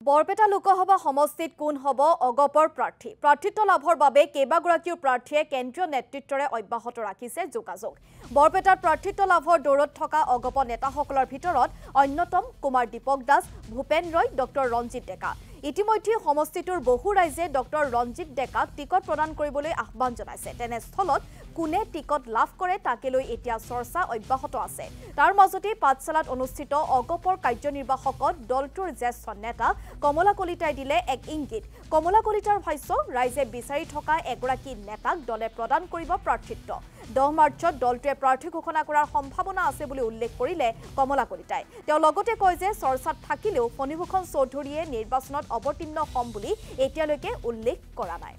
বৰপেটা লোকসভা সমষ্টিত কোন হ'ব অগপৰ প্ৰাৰ্থী প্ৰাৰ্থিত্ব লাভৰ বাবে কেইবাগৰাকীও প্ৰাৰ্থীয়ে কেন্দ্ৰীয় নেতৃত্বৰে অব্যাহত ৰাখিছে যোগাযোগ বৰপেটাৰ প্ৰাৰ্থিত্ব লাভৰ দৌৰত থকা অগপ নেতাসকলৰ ভিতৰত অন্যতম কুমাৰ দীপক দাস ভূপেন ৰয় ডক্টৰ ৰঞ্জিত ডেকা ইতিমধ্যে সমষ্টিটোৰ বহু ৰাইজে ডক্টৰ ৰঞ্জিত ডেকাক টিকট প্ৰদান কৰিবলৈ আহ্বান জনাইছে তেনেস্থলত কোনে টিকট লাভ কৰে তাকে লৈ এতিয়া চৰ্চা অব্যাহত আছে তাৰ মাজতে পাঠশালাত অনুষ্ঠিত অগপৰ কাৰ্যনিৰ্বাহকত দলটোৰ জ্যেষ্ঠ নেতা কমলা কলিতাই দিলে এক ইংগিত কমলা কলিতাৰ ভাষ্য ৰাইজে বিচাৰি থকা এগৰাকী নেতাক দলে প্ৰদান কৰিব প্ৰাৰ্থিত্ব 10 মাৰ্চত দলটোৱে প্ৰাৰ্থী ঘোষণা কৰাৰ সম্ভাৱনা আছে বুলি উল্লেখ কৰিলে কমলা কলিতাই তেওঁ লগতে কয় যে চৰ্চাত থাকিলেও ফণীভূষণ চৌধুৰীয়ে নিৰ্বাচনত অৱতীৰ্ণ হ'ম বুলি এতিয়ালৈকে উল্লেখ কৰা নাই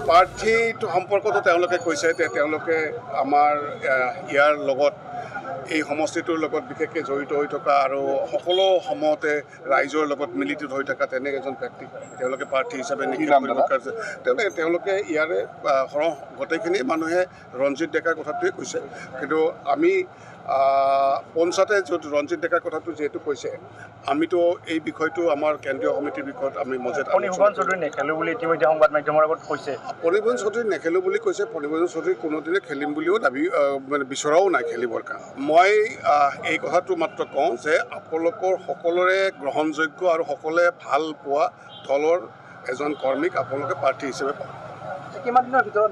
প্ৰাৰ্থীটো সম্পৰ্কটো তেওঁলোকে কৈছে যে তেওঁলোকে আমাৰ ইয়াৰ লগত এই সমষ্টিটোৰ লগত বিশেষকৈ জড়িত হৈ থকা আৰু সকলো সময়তে ৰাইজৰ লগত মিলিত হৈ থকা তেনে এজন ব্যক্তি তেওঁলোকে প্ৰাৰ্থী হিচাপে নিশ্চিত কৰিব পাৰিছে তেওঁলোকে ইয়াৰে গোটেইখিনি মানুহে ৰঞ্জিত ডেকাৰ কথাটোৱে কৈছে কিন্তু আমি পঞ্চায়তে য'ত ৰঞ্জিত ডেকাৰ কথাটো যিহেতু কৈছে আমিতো এই বিষয়টো আমাৰ কেন্দ্ৰীয় সমিতিৰ বিষয়ত আমি মজেত ফণীভূষণ চৌধুৰী নেখেলোঁ বুলি ইতিমধ্যে সংবাদ মাধ্যমৰ আগত কৈছে ফণীভূষণ চৌধুৰী নেখেলোঁ বুলি কৈছে ফণীভূষণ চৌধুৰী কোনোদিনে খেলিম বুলিও দাবী মানে বিচৰাও নাই খেলিবৰ কাৰণে মই এই কথাটো মাত্ৰ কওঁ যে আপোনালোকৰ সকলোৰে গ্ৰহণযোগ্য আৰু সকলোৱে ভাল পোৱা দলৰ এজন কৰ্মীক আপোনালোকে প্ৰাৰ্থী হিচাপে পাব কিমান দিনৰ ভিতৰত